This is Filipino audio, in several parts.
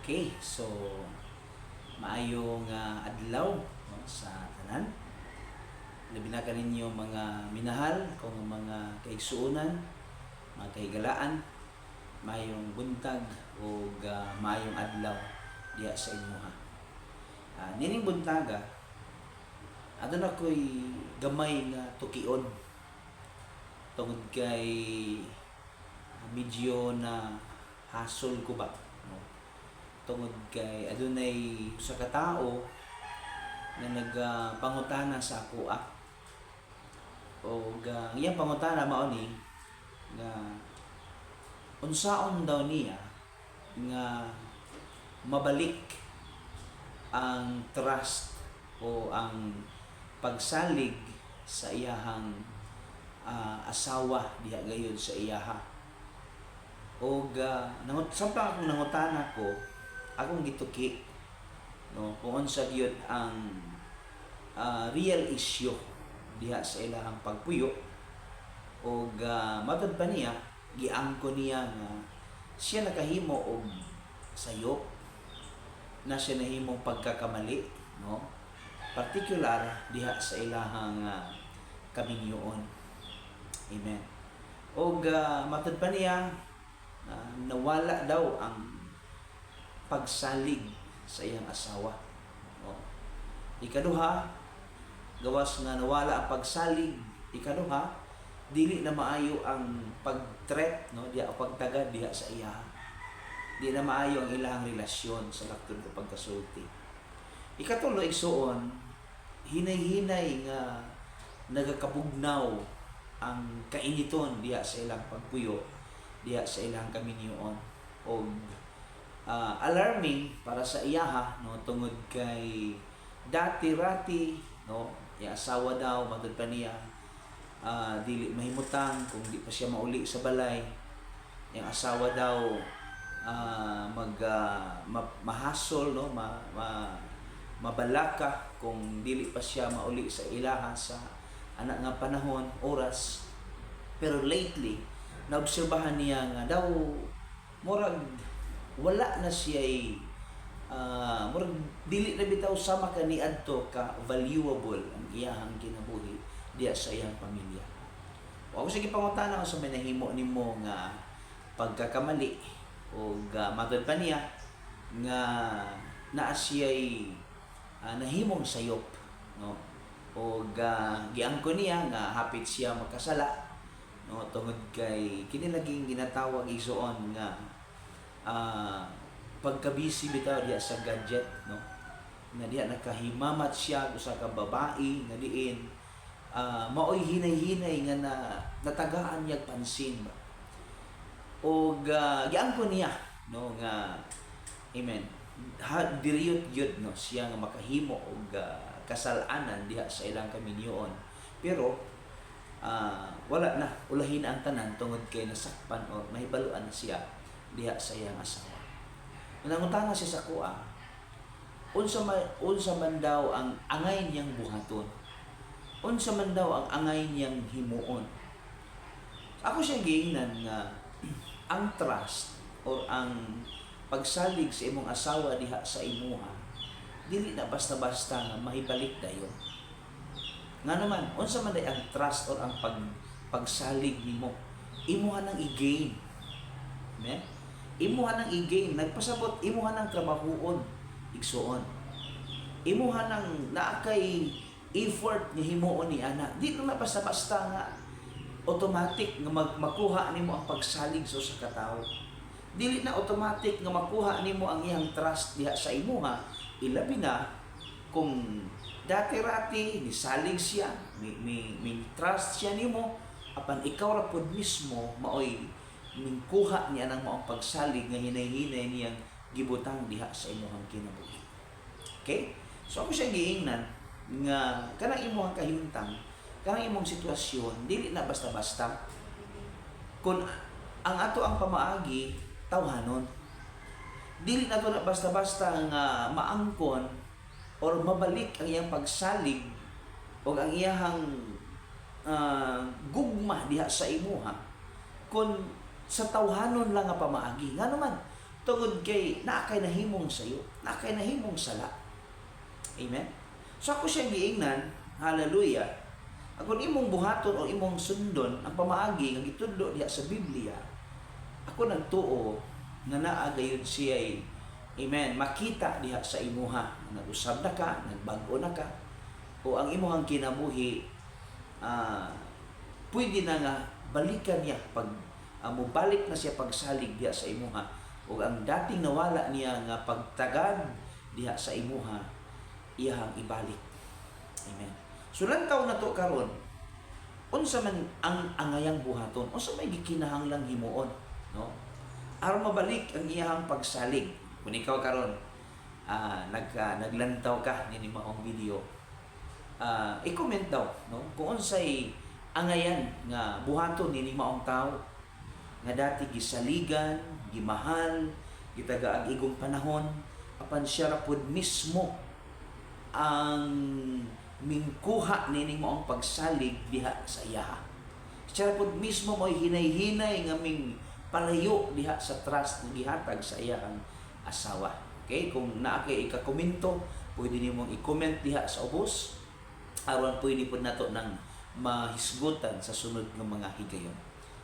Okay, so maayong adlaw no, sa tanan. Labi na kaninyo mga minahal, kung mga kaigsuonan, mga kahigalaan, maayong buntag o maayong adlaw diha sa inyo ha. Nining buntaga, adun ako'y gamay nga tukion tungod kay medyo na hasol ko ba no? Tungod kay adunay usa ka tawo na nagpangutana sa ako o iyang pangutana mao ni nga unsaon daw niya nga mabalik ang trust o ang pagsalig sa iyahang asawa diha gayud sa iyaha. O samtang akong nangutana ko, akong gituki no kung unsa gyud ang real issue diha sa ilahang pagpuyo. O matod pa niya, giangko niya nga siya nakahimo og sayop na siya nahimong pagkakamali no, particular diha sa ilahang kaminyoon. Amen. O matod pa niya, nawala daw ang pagsalig sa iyang asawa. O, ikaduha, gawas nga nawala ang pagsalig. Ikaduha, dili na maayo ang pag-threat, no, diha pagtagad diha sa iya. Di na maayo ang ilang relasyon sa laktod ng pagkasulti. Ikatulo, igsuon, hinay-hinay nga nagakabugnaw ang kainiton diha sa ilang pagpuyo, diha sa ilang kaminyoon. O alarming para sa iyaha no, tungod kay dati-rati no, yung asawa daw matod pa niya dili mahimutang kung di pa siya mauli sa balay. Yung asawa daw mahasol no, mabalaka kung dili pa siya mauli sa ilaha sa anak nga panahon, oras. Pero lately naobserbahan niya nga daw murag wala na siya murag dili na bitaw sama kaniadto ka valuable ang iyahang kinabuhi diya sa iyang pamilya. O ako sige pangutana sa may nahimo nimo nga pagkakamali o matod pa niya nga naa siya'y nahimong sayop no, o giangko niya nga hapit siya magkasala no, tungod kay kini laging ginatawag igsuon nga pagka-busy bitaw diya sa gadget no, na diya nakahimamat siya usa ka babae nga diin maoy hinay-hinay nga natagaan niya pansin ba. O giangko niya no nga amen diriyot yun no siya nga makahimo og kasalanan diha sa ilang kaminyoon. Pero wala na ulahin ang tanan tungod kay nasakpan o mahibaluan na siya diha sa iyang asawa. Nangutana siya sa kuha, unsa man daw ang angay niyang buhaton, unsa man daw ang angay niyang himuon. Ako siya giingnan nga ang trust or ang pagsalig sa imong asawa diha sa imuha dili na basta-basta nga mahibalik dayon. Nga naman, unsa man day ang trust or ang pagsalig nimo, imuha nang i-gain. Amen? Imuha nang i-gain, nagpasabot imuha nang trabahoon, igsuon. Imuha nang naakay effort ni himuon ni ana. Di na basta-basta nga automatic nga makuha nimo ang pagsalig sa usa ka tawo. Dili na automatic nga makuha nimo ang iyang trust diha sa imuha, ilabi na kung dati-rati nisalig siya, may trust siya nimo, apan ikaw ra pud mismo maoy mingkuha niya ng maong pagsalig nga hinay-hinay niyang gibutang diha sa imuhang kinabuhi. Okay? So ako siya giingnan nga kanang imuhang kahimtang, kanang imong sitwasyon dili na basta-basta. Kung ang ato ang pamaagi tawhanon, dili na to na basta-basta nga maangkon or mabalik ang iyang pagsalig o ang iyahang gugma diha sa imuha kung sa tawhanon lang nga pamaagi. Nga naman, tungod kay naakay nahimong sayo, naakay nahimong sala. Amen. So ako siya giingnan, hallelujah. Kung imong buhaton o imong sundon ang pamaagi nga gitudlo diha sa Biblia, ako nagtuo nga naa gayud siya amen, makita diha sa imuha. Nag-usab na ka, nagbag-o na ka, o ang imuhang kinabuhi pwede na nga balikan niya pag mubalik na siya pagsalig diha sa imuha, o ang dating nawala niya nga pagtagad diha sa imuha iyahang ibalik. Amen. So lantaw na to karon, unsa man ang angayang buhaton, unsa may gikinahanglang himuon, no? Aron mabalik ang iyahang pagsalig. Kung ikaw karon naglantaw ka nini maong video, i-comment daw, no? Kung unsay angayan nga buhaton nini maong tawo nga dati gisaligan, gimahal, gitagaag igong panahon, apan siya ra pud mismo ang mingkuha nining maong pagsalig diha sa iya. Siya pud mismo mo'y hinay-hinay nga ming palayo diha sa trust nga gihatag sa iya ang asawa. Okay, kung naa kay ika-komento, pwede nimong i-comment diha sa ubos aron pwede pud nato nang mahisgutan sa sunod nga mga higayon.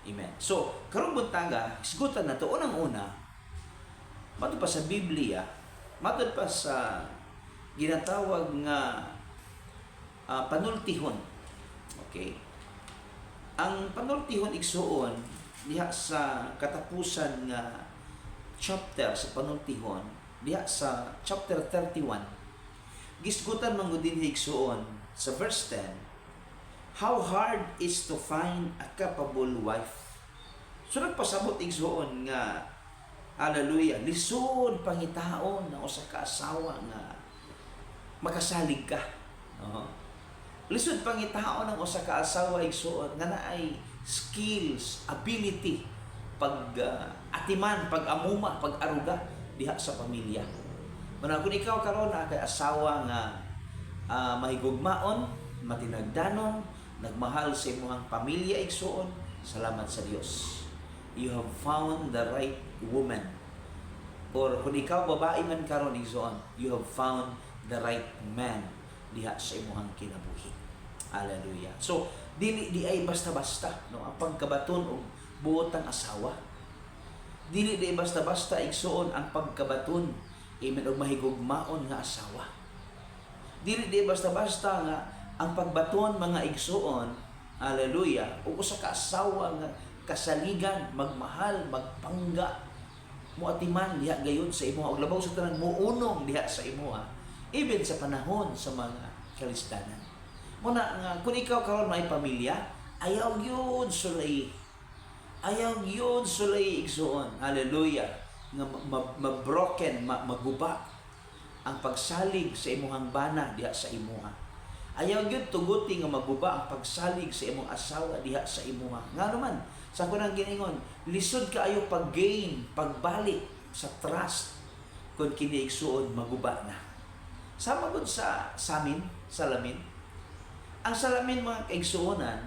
Amen. So, karong buntaga, hisgutan nato unang-una matud pa sa Biblia, matud pa sa ginatawag nga panultihon. Okay? Ang panultihon igsuon diha sa katapusan nga chapter sa panultihon, diha sa chapter 31. Gisgutan man gud dinhi igsuon sa verse 10, how hard is to find a capable wife. So nagpasabot igsuon nga hallelujah, lisod pangitaon na usa ka asawa nga makasalig ka. Lisod pangitaon ng usa ka asawa igsuon nga naay skills, ability, atiman, pag-amuma, pag-aruga diha sa pamilya. Muna kung ikaw karon na kay asawa nga mahigugmaon, matinagdanon, nagmahal sa imong pamilya igsuon, salamat sa Dios. You have found the right woman. Or kung ikaw babae man karon igsuon, you have found the right man diha sa imong kinabuhi. Hallelujah. So, di ay basta-basta, no, ang pagkabaton og buotang asawa. Dili di basta-basta igsuon ang pagkabaton amen og mahigugmaon nga asawa. Dili di basta-basta nga ang pagbaton mga igsuon, hallelujah, ug usa ka asawa nga kasaligan, magmahal, magpangga, muatiman diha gayon sa imo, og labaw sa tanan muunong diha sa imo, even sa panahon sa mga kalistanan. Muna nga kung ikaw karon may pamilya, ayaw gyud sulay. Ayaw gyud sulay igsuon. Hallelujah. Nga mabroken, maguba ang pagsalig sa imong bana diha sa imuha. Ayaw gyud tuguti nga maguba ang pagsalig sa imong asawa diha sa imuha. Nga naman, sa kunang giningon, lisod kaayo pag-gain, pagbalik sa trust kung kini igsuon maguba na. Sama gud sa samin, salamin. Ang salamin mga kaigsuonan,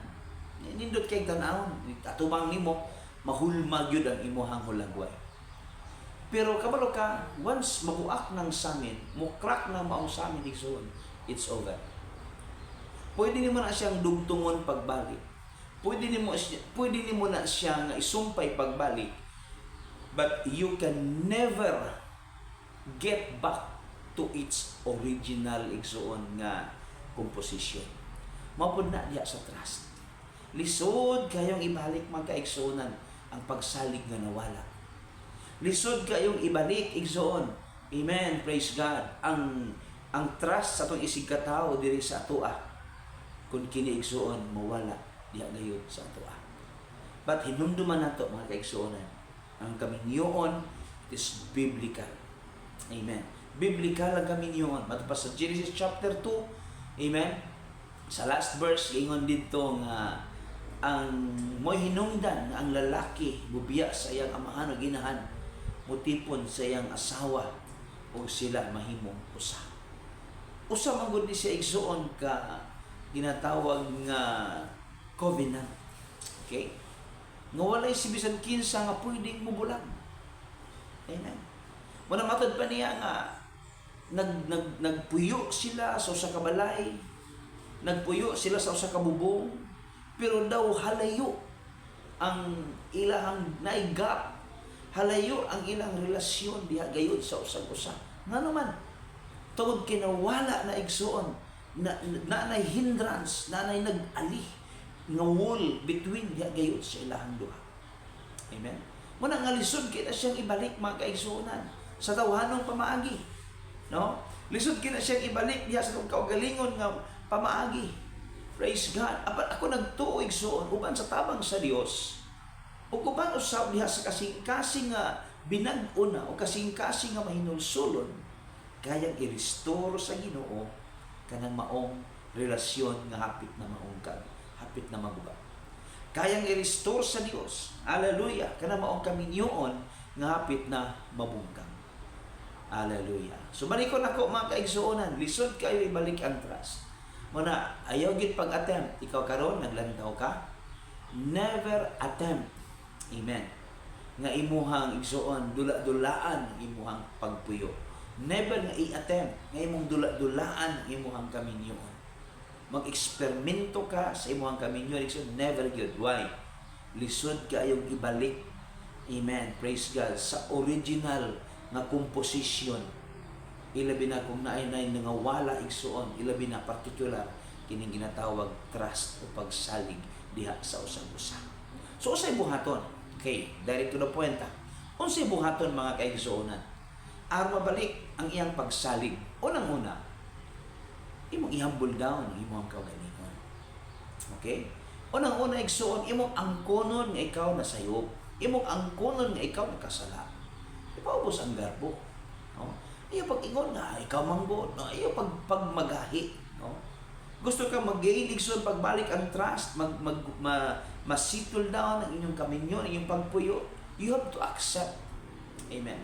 nindot kay tanawon, atubang nimo mahulma gyud ang imong hulagway. Pero kabalo ka, once mabuak ng samin, mukrak na maong samin igsuon, it's over. Pwede nimo na siyang dugtungon pagbalik. Pwede nimo na siyang isumpay pagbalik. But you can never get back to its original igsuon nga composition. Mapod na diya sa trust. Lisod kayong ibalik mga kaigsuonan ang pagsalig nga nawala. Lisod kayong ibalik igsuon. Amen, praise God. Ang trust sa atong isig katao diri sa atoa. Kung kini igsuon mawala diya gayon sa atoa. But hinumduman nato mga kaigsuonan. Ang kaminyoon is biblical. Amen. Biblical ang kaminyoon. Matapos sa Genesis chapter 2, amen, sa last verse, ingon dito nga ang mo'y hinungdan nga ang lalaki bubiya sa iyang amahan o ginahan, mutipon sa iyang asawa o sila mahimong usa. Usa man gud ni siya igsuon ka ginatawag nga covenant. Okay? Nga walay si bisan kinsa nga pwedeng mubulag. Amen. Muna matod pa niya nga nagpuyo sila sa usa ka balay, nagpuyo sila sa usa ka bubong, pero daw halayo ang ilang naigap, halayo ang ilang relasyon diha gayud sa usag-usa. Ngano man tungod kinawala na igsuon na hindrance, na nag-ali nga wall between diha gayud sa ilahang duha. Amen. Muna nga lisod kita siyang ibalik mga kaigsuonan sa tawhanong pamaagi. No? Lisod kina siyang ibalik diha sa kaugalingon nga pamaagi. Praise God. Apat ako nagtuo igsuon uban sa tabang sa Dios. Ug uban usab diha sa kasing-kasing nga binag-o na o kasing-kasing nga mahinulsulon kayang i-restore sa Ginoo kanang maong relasyon nga hapit na maungkag, hapit na maguba. Kayang i-restore sa Dios. Hallelujah. Kanang maong kaminyoon nga hapit na mabungkag. Hallelujah. So balikon ako mga kaigsuonan, lisod kayo ibalik ang trust. Muna, ayaw gid pag-attempt. Ikaw karon naglantaw ka, never attempt. Amen. Nga imuhang igsuon, dula-dulaan ang imuhang pagpuyo. Never nga i-attempt nga imong dula-dulaan ang imuhang kaminyoon. Mag-eksperimento ka sa imuhang kaminyoon, igsuon, never good. Why? Lisod kayong ibalik. Amen. Praise God. Sa original nga komposisyon, ilabi na kung naay-nay nga wala igsuon, ilabi na particular kining ginatawag trust o pagsalig diha sa usag-usa. So unsay buhaton? Okay, direct to the point. Unsay buhaton mga kaigsuonan? Aron mabalik ang iyang pagsalig. Unang-una, imong i-humble down ang imong kaugalingon. Okay? Unang-una igsuon, imong angkonon nga ikaw nasayop. Imong angkonon nga ikaw nakasala. Ipaubos ang garbo. No? Iyo pag-ingon nga, ikaw manggo. No? Iyo pagmagahi. No? Gusto ka mag-gain, igsoon pagbalik ang trust, ma-settle down ang inyong kaminyon, ang inyong pagpuyo. You have to accept. Amen.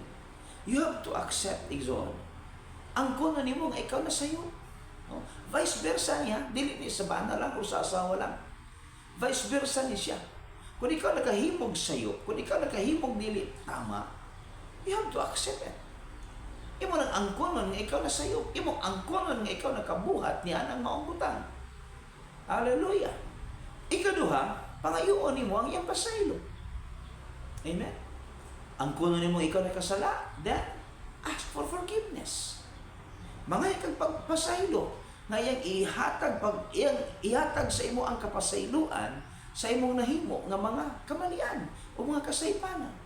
You have to accept, igsoon. Ang kuno nimo nga ikaw na sayo. No? Vice versa niya, dili ni sa bana lang o sa asawa lang. Vice versa ni siya. Kung ikaw nakahimog sayo, kung ikaw nakahimog dili tama, you have to accept it. Imo nang angkonon nga ikaw na sayo. Imo angkonon nga ikaw nakabuhat niya ng maong butang. Hallelujah. Ikaduha, pangayoon nimo ang iyang pasaylo. Amen. Angkonon nimo ikaw nakasala, then ask for forgiveness. Mga kang pagpasaylo nga iyang ihatag sa imo ang kapasayloan sa imong nahimo nga mga kamalian o mga kasaypanan.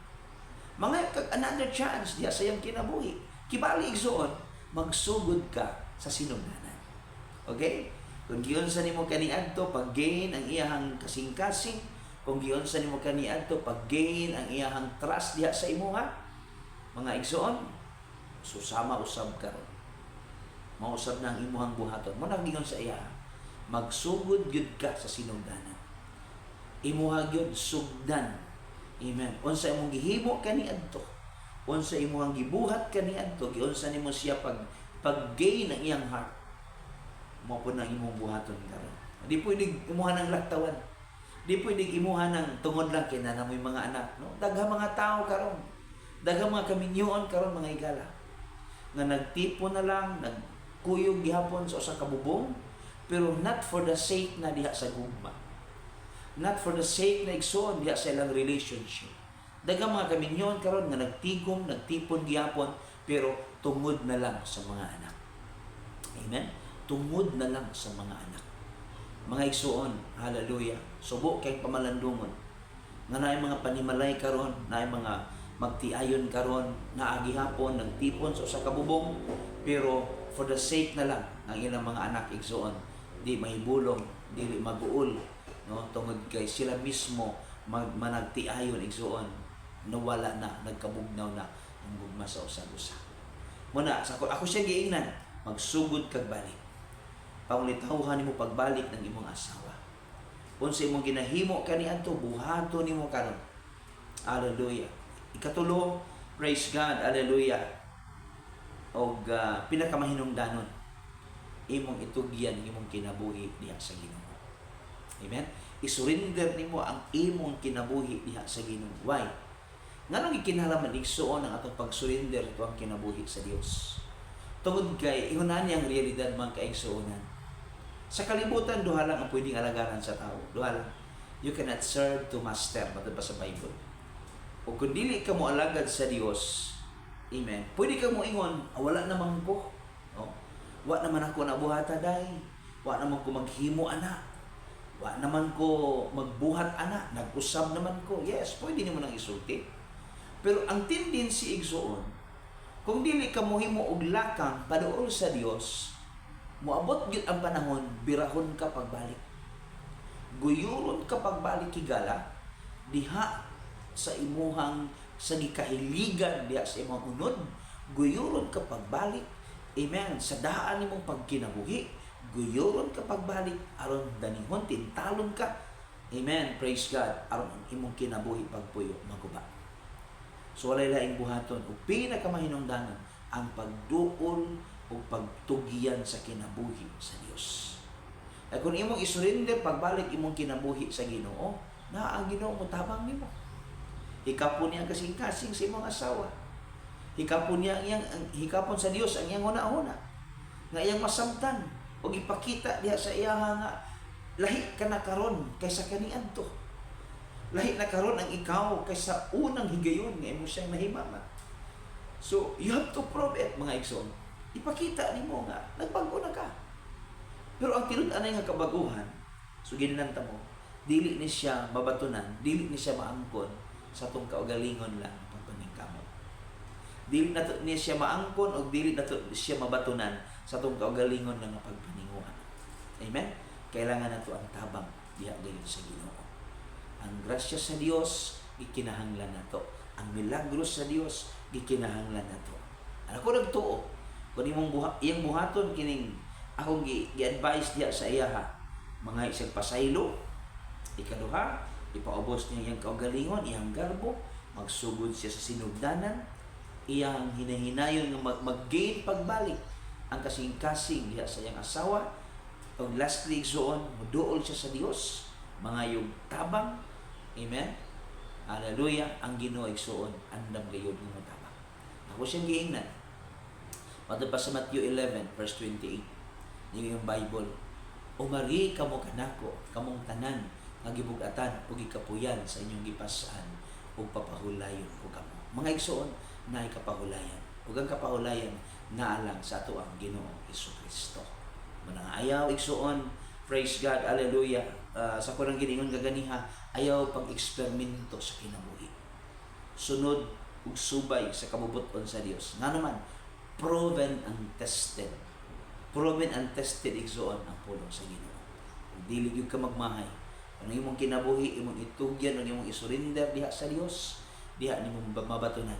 Mga kag another chance diya sa iyang kinabuhi. Kibali igsoon, magsugod ka sa sinugdanan. Okay? Kung giyon sa nimo kaniadto pag-gain ang iyahang kasing-kasing, kung giyon sa nimo kaniadto pag-gain ang iyahang trust diha sa imo ha, mga igsoon, susama usab karon. Mausab na ang imuhang buhaton. Mo giyon sa iya, magsugod gyud ka sa sinugdanan. Imuha gyud sugdan. Amen. Unsa imong gihimo kaniadto, unsa imong gibuhat kaniadto, giunsa nimo siya pag-gain ang iyang heart, mo po nang imong buhaton karon. Di pwede imuha ng laktawan. Di pwede imuha ng tungod lang kay nanamoy mga anak, no? Daghang mga tao karon, daghang mga kaminyoon karon mga igala nga nagtipon na lang, nagkuyog gihapon sa usa ka bubong, pero not for the sake na diha sa gugma. Not for the sake na igsoon diha sa ilang relationship. Daghang mga kaminyoon karon nga nagtigom, nagtipon gihapon, pero tungod na lang sa mga anak. Amen? Tungod na lang sa mga anak. Mga igsoon, hallelujah. Subo kay pamalandungon. Nga naay mga panimalay karon, naay mga magtiayon karon, naagi hapon nagtipon sa usa ka bubong, pero for the sake na lang ang ilang mga anak igsoon, di mahibulong, dili maguol, no? Tungod kay sila mismo managtiayon igsoon, nawala na, nagkabugnaw na ang gugma sa usag-usa. Muna, ako siya giingnan, magsugod kag balik. Pangulitawhan nimo pagbalik ng imong asawa. Unsa imong ginahimo kaniadto, buhaton nimo karon. Hallelujah. Ikatulo, praise God, hallelujah. Og pinakamahinungdanon, imong itugyan imong kinabuhi diha sa Ginoo. Amen. I-surrender nimo ang imong kinabuhi diha sa Ginoo. Why? Nganong ikinahanglan igsuon ang atong pag-surrender ito ang kinabuhi sa Dios. Tungod kay ihunan niyang realidad man kaigsuonan. Sa kalibutan duha lang ang pwedeng alagaran sa tao. Duha lang. You cannot serve two master, matod pa sa Bible. O kung dili ka mo alagad sa Dios, amen. Pwede ka mo ingon, wala naman ko. No? Wa naman ako nabuhata day. Wa naman ko maghimo ana. Wa naman ko magbuhat ana. Nag-usab naman ko. Yes, pwede nimo nang isulti. Pero ang tendency igsuon, kung dili ka mohimo og lakang paduol sa Dios, moabot gyud ang panahon birahon ka pagbalik. Guyuron ka pagbalik higala diha sa imuhang sa gikahiligan diha sa imong unod, guyuron ka pagbalik. Amen. Sa daan nimong pagkinabuhi, guyuron ka pagbalik aron danihon tintalon ka. Amen. Praise God. Aron imong kinabuhi pagpuyo maguba. So walay laing buhaton ug pinakamahinungdanon ang pagduol o pagtugiyan sa kinabuhi sa Dios. Ay kung imong isurrender pagbalik imong kinabuhi sa Ginoo, na ang Ginoo mo tabang nimo. Hikapon niya ang kasing-kasing sa imong asawa. Hikapon niya hikapon sa Dios ang iyang una-una. Nga iyang masamtan o ipakita diha sa iyaha nga lahi ka na karon kaysa kaniadto. Lahi na karon ang ikaw kaysa unang higayon nga imo siyang nahimama. So, you have to prove it, mga igsoon. Ipakita nimo nga nagbago na ka. Pero ang tinud-anay nga kabaguhan, so ginanta mo, dili ni siya mabatunan, dili ni siya maangkon sa tong kaugalingon lang pagpaningkamot. Dili na niya siya maangkon o dili na siya mabatunan sa tong kaugalingon lang pagpaninguan. Amen? Kailangan nato ang tabang diha gayon sa Ginoo. Ang grasya sa Dios gikinahanglan nato. Ang milagros sa Dios gikinahanglan nato. Ako nagtuo kun imong iyang buhaton kining akong gi-advise diha sa iyaha mga isang pasaylo. Ikaduha, ipaubos niya iyang kaugalingon, iyang garbo, magsugod siya sa sinugdanan, iyang hinahinayon nga mag-gain pagbalik ang kasing-kasing diha sa iyang asawa. Og lastly igsoon, muduol siya sa Dios, mga yung tabang. Amen. Hallelujah. Ang Ginoo igsoon andam gayud mo tabang. Ako siyang giingnan. Matod pa sa Matthew 11 verse 28. Yung Bible. Umari kamo kanako, kamong tanan nga gibug-atan ug gikapuyan sa inyong gipasaan ug papahulayon ko kamo. Mga igsoon na kapahulayan. Ug ang kapahulayan naalang sa ato ang Ginoo Hesukristo. Manang ayaw igsoon, praise God, hallelujah. Sa kurang giningon gaganiha, ayaw pag-eksperimento sa kinabuhi. Sunod ug subay sa kabubuton sa Dios. Nga naman, proven and tested. Proven and tested igsoon ang pulong sa Ginoo. Dili gyud ka magmahay. Ano imong kinabuhi, imong itugyan, ano imong isurrender diha sa Dios, diha nimo mabatunan.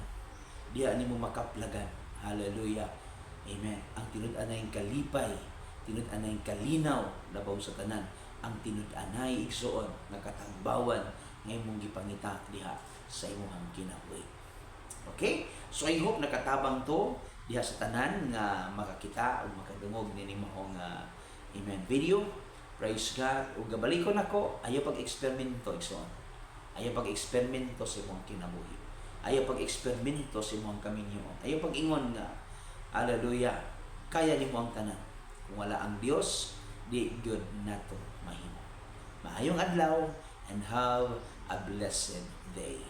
Diha nimo makaplagan. Hallelujah. Amen. Ang tinud-anay kalipay, tinud-anay kalinaw labaw sa tanan. Ang tinud-anay igsoon nakatagbawan nga imong gipangita diha sa imong kinabuhi. Okay? So I hope nakatabang to diha sa tanan nga makakita o makadungog nini maong amen video. Praise God. Ug gabalikon nako, ayaw pag-eksperimento igsoon. Ayaw pag-eksperimento sa imong kinabuhi. Ayaw pag-eksperimento sa imong kaminyo. Ayaw pag-ingon nga hallelujah, kaya nimo ang tanan. Kung wala ang Dios, di gyud nato mahimo. Maayong adlaw and have a blessed day.